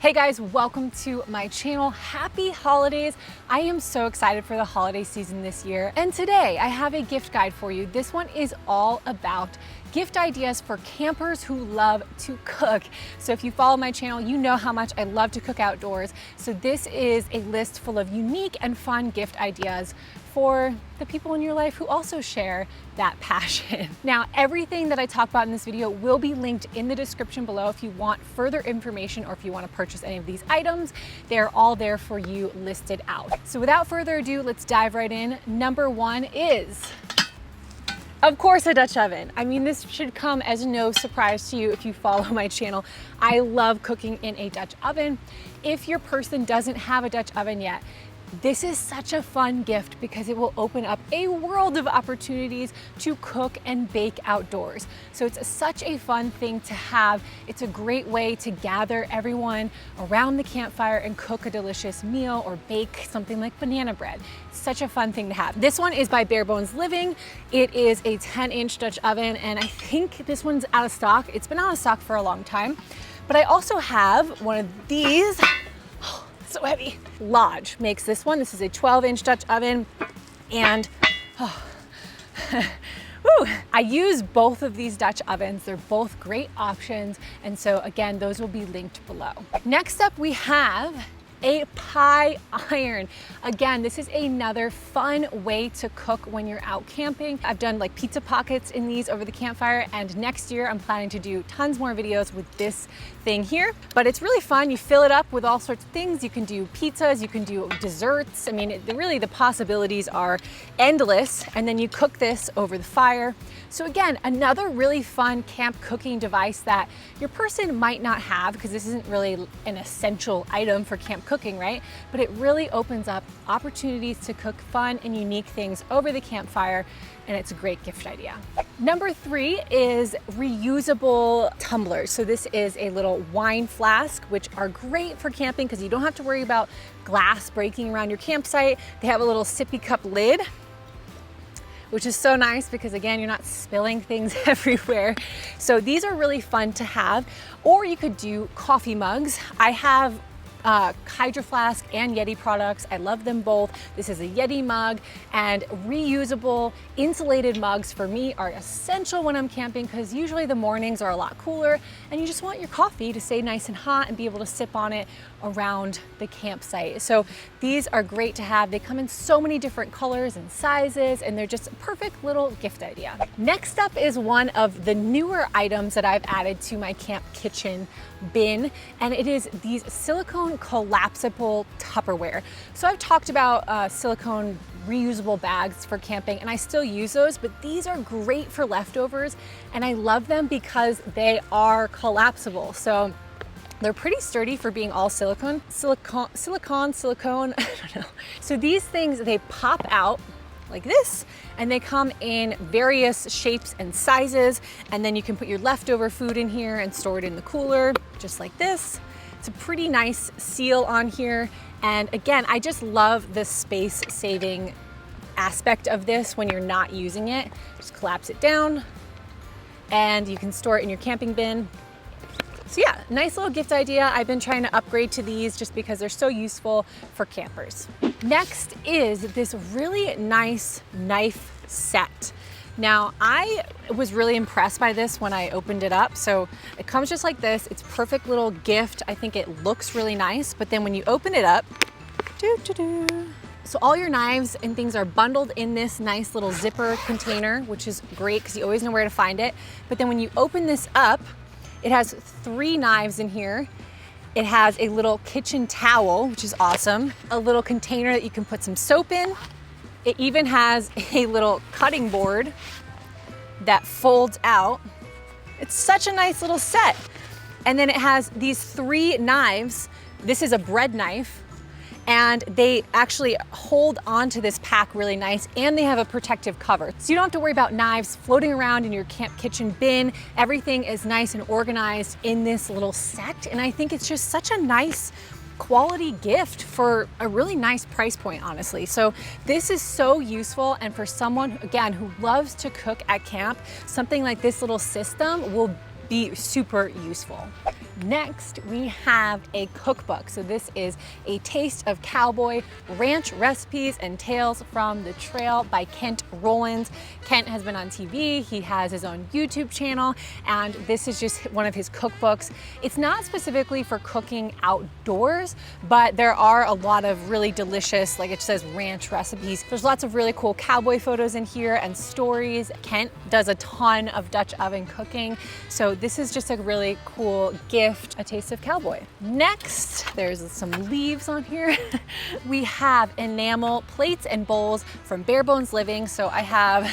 Hey guys, welcome to my channel. Happy holidays. I am so excited for the holiday season this year. And today I have a gift guide for you. This one is all about gift ideas for campers who love to cook. So if you follow my channel, you know how much I love to cook outdoors. So this is a list full of unique and fun gift ideas for the people in your life who also share that passion. Now, everything that I talk about in this video will be linked in the description below if you want further information or if you want to purchase any of these items. They're all there for you listed out. So without further ado, let's dive right in. Number one is, of course, a Dutch oven. I mean, this should come as no surprise to you if you follow my channel. I love cooking in a Dutch oven. If your person doesn't have a Dutch oven yet, this is such a fun gift because it will open up a world of opportunities to cook and bake outdoors. So it's such a fun thing to have. It's a great way to gather everyone around the campfire and cook a delicious meal or bake something like banana bread. Such a fun thing to have. This one is by Bare Bones Living. It is a 10-inch Dutch oven, and I think this one's out of stock. It's been out of stock for a long time. But I also have one of these. So heavy. Lodge makes this one. This is a 12-inch Dutch oven, and I use both of these Dutch ovens. They're both great options, and so again, those will be linked below. Next up, we have a pie iron. Again, this is another fun way to cook when you're out camping. I've done like pizza pockets in these over the campfire, and next year I'm planning to do tons more videos with this thing here. But it's really fun. You fill it up with all sorts of things. You can do pizzas, you can do desserts. I mean, really the possibilities are endless, and then you cook this over the fire. So again, another really fun camp cooking device that your person might not have, because this isn't really an essential item for camp cooking, right? But it really opens up opportunities to cook fun and unique things over the campfire, and it's a great gift idea. Number three is reusable tumblers. So this is a little wine flask, which are great for camping because you don't have to worry about glass breaking around your campsite. They have a little sippy cup lid, which is so nice because again, you're not spilling things everywhere. So these are really fun to have. Or you could do coffee mugs. I have Hydro Flask and Yeti products. I love them both. This is a Yeti mug, and reusable insulated mugs for me are essential when I'm camping because usually the mornings are a lot cooler and you just want your coffee to stay nice and hot and be able to sip on it around the campsite. So these are great to have. They come in so many different colors and sizes, and they're just a perfect little gift idea. Next up is one of the newer items that I've added to my camp kitchen bin, and it is these silicone collapsible Tupperware. So I've talked about silicone reusable bags for camping, and I still use those, but these are great for leftovers, and I love them because they are collapsible. So they're pretty sturdy for being all silicone, I don't know. So these things, they pop out like this, and they come in various shapes and sizes, and then you can put your leftover food in here and store it in the cooler, just like this. It's a pretty nice seal on here, and again, I just love the space-saving aspect of this when you're not using it. Just collapse it down, and you can store it in your camping bin. So yeah, nice little gift idea. I've been trying to upgrade to these just because they're so useful for campers. Next is this really nice knife set. Now, I was really impressed by this when I opened it up. So it comes just like this. It's a perfect little gift. I think it looks really nice, but then when you open it up, so all your knives and things are bundled in this nice little zipper container, which is great because you always know where to find it. But then when you open this up, it has 3 knives in here. It has a little kitchen towel, which is awesome. A little container that you can put some soap in. It even has a little cutting board that folds out. It's such a nice little set. And then it has these 3 knives. This is a bread knife, and they actually hold onto this pack really nice, and they have a protective cover. So you don't have to worry about knives floating around in your camp kitchen bin. Everything is nice and organized in this little set, and I think it's just such a nice quality gift for a really nice price point, honestly. So this is so useful, and for someone, again, who loves to cook at camp, something like this little system will be super useful. Next, we have a cookbook. So this is A Taste of Cowboy, Ranch Recipes and Tales from the Trail by Kent Rollins. Kent has been on TV, he has his own YouTube channel, and this is just one of his cookbooks. It's not specifically for cooking outdoors, but there are a lot of really delicious, like it says, ranch recipes. There's lots of really cool cowboy photos in here and stories. Kent does a ton of Dutch oven cooking, so this is just a really cool gift. A Taste of Cowboy. Next, there's some leaves on here. We have enamel plates and bowls from Bare Bones Living. So I have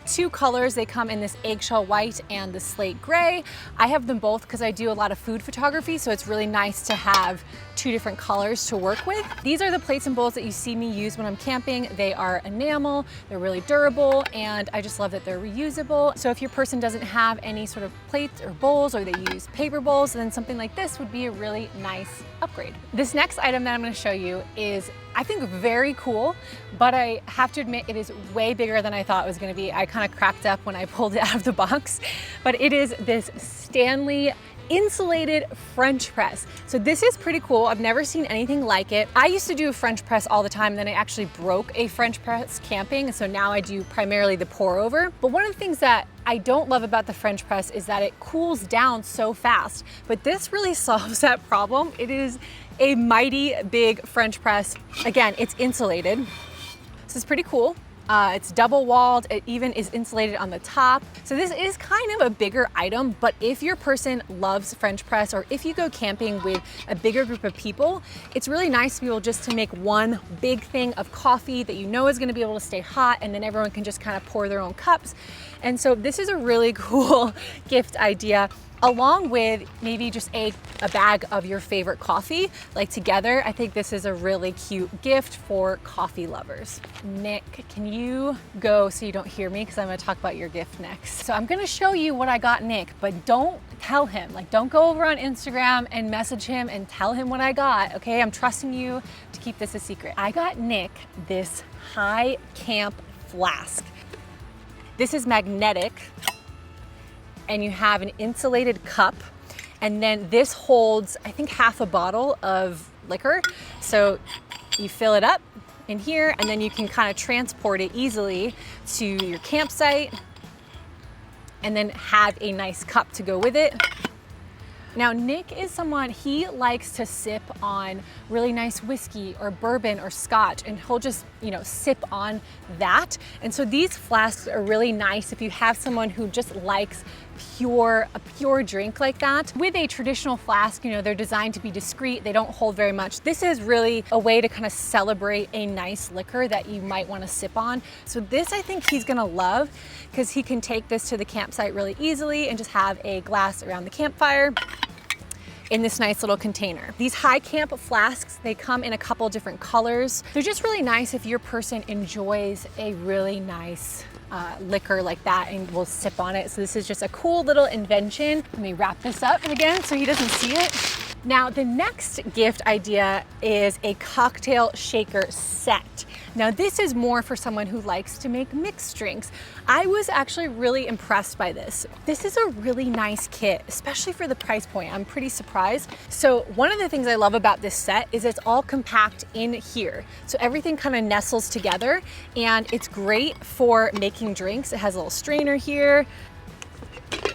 two colors. They come in this eggshell white and the slate gray. I have them both because I do a lot of food photography, so it's really nice to have two different colors to work with. These are the plates and bowls that you see me use when I'm camping. They are enamel, they're really durable, and I just love that they're reusable. So if your person doesn't have any sort of plates or bowls, or they use paper bowls, then something like this would be a really nice upgrade. This next item that I'm going to show you is, I think, very cool, but I have to admit it is way bigger than I thought it was going to be. I kind of cracked up when I pulled it out of the box, but it is this Stanley insulated French press. So this is pretty cool. I've never seen anything like it. I used to do a French press all the time, then I actually broke a French press camping, so now I do primarily the pour over. But one of the things that I don't love about the French press is that it cools down so fast, but this really solves that problem. It is a mighty big French press. Again, it's insulated. This is pretty cool. It's double walled, it even is insulated on the top. So this is kind of a bigger item, but if your person loves French press, or if you go camping with a bigger group of people, it's really nice to be able just to make one big thing of coffee that you know is gonna be able to stay hot, and then everyone can just kind of pour their own cups. And so this is a really cool gift idea, along with maybe just a bag of your favorite coffee. Like together, I think this is a really cute gift for coffee lovers. Nick, can you go so you don't hear me? Because I'm gonna talk about your gift next. So I'm gonna show you what I got Nick, but don't tell him. Like, don't go over on Instagram and message him and tell him what I got, okay? I'm trusting you to keep this a secret. I got Nick this high camp flask. This is magnetic, and you have an insulated cup, and then this holds, I think, half a bottle of liquor. So you fill it up in here, and then you can kind of transport it easily to your campsite and then have a nice cup to go with it. Now, Nick is someone, he likes to sip on really nice whiskey or bourbon or scotch, and he'll just, sip on that. And so these flasks are really nice if you have someone who just likes a pure drink like that. With a traditional flask, they're designed to be discreet. They don't hold very much. This is really a way to kind of celebrate a nice liquor that you might want to sip on. So this, I think he's gonna love, because he can take this to the campsite really easily and just have a glass around the campfire in this nice little container. These high camp flasks, they come in a couple different colors. They're just really nice if your person enjoys a really nice liquor like that and will sip on it. So this is just a cool little invention. Let me wrap this up again so he doesn't see it. Now, the next gift idea is a cocktail shaker set. Now, this is more for someone who likes to make mixed drinks. I was actually really impressed by this. This is a really nice kit, especially for the price point. I'm pretty surprised. So one of the things I love about this set is it's all compact in here. So everything kind of nestles together, and it's great for making drinks. It has a little strainer here.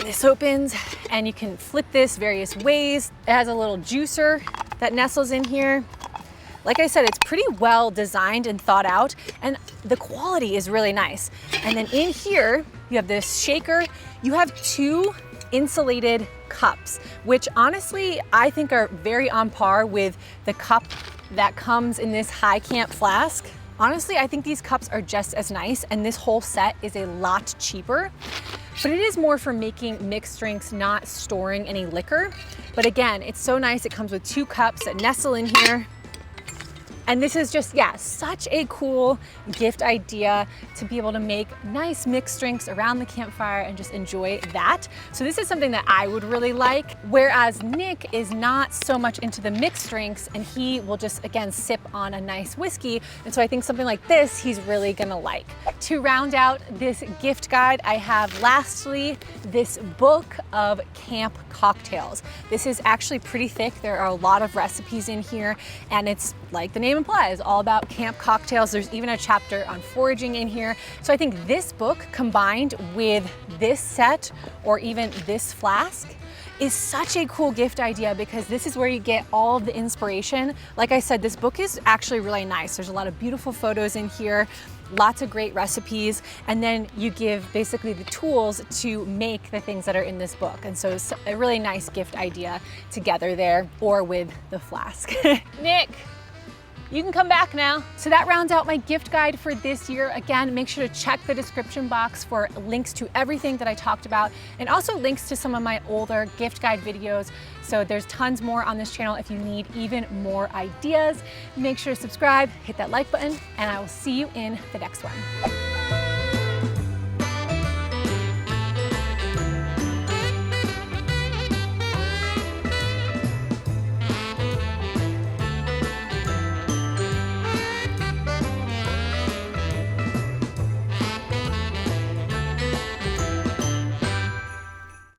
This opens, and you can flip this various ways. It has a little juicer that nestles in here. Like I said, it's pretty well designed and thought out, and the quality is really nice. And then in here, you have this shaker. You have two insulated cups, which honestly, I think are very on par with the cup that comes in this high camp flask. Honestly, I think these cups are just as nice, and this whole set is a lot cheaper. But it is more for making mixed drinks, not storing any liquor. But again, it's so nice. It comes with two cups that nestle in here. And this is just, yeah, such a cool gift idea to be able to make nice mixed drinks around the campfire and just enjoy that. So this is something that I would really like, whereas Nick is not so much into the mixed drinks and he will just, again, sip on a nice whiskey. And so I think something like this, he's really gonna like. To round out this gift guide, I have lastly this book of camp cocktails. This is actually pretty thick. There are a lot of recipes in here, and it's like the name implies, all about camp cocktails. There's even a chapter on foraging in here. So I think this book combined with this set or even this flask is such a cool gift idea, because this is where you get all of the inspiration. Like I said, this book is actually really nice. There's a lot of beautiful photos in here, lots of great recipes, and then you give basically the tools to make the things that are in this book. And so it's a really nice gift idea together there, or with the flask. Nick, you can come back now. So that rounds out my gift guide for this year. Again, make sure to check the description box for links to everything that I talked about, and also links to some of my older gift guide videos. So there's tons more on this channel if you need even more ideas. Make sure to subscribe, hit that like button, and I will see you in the next one.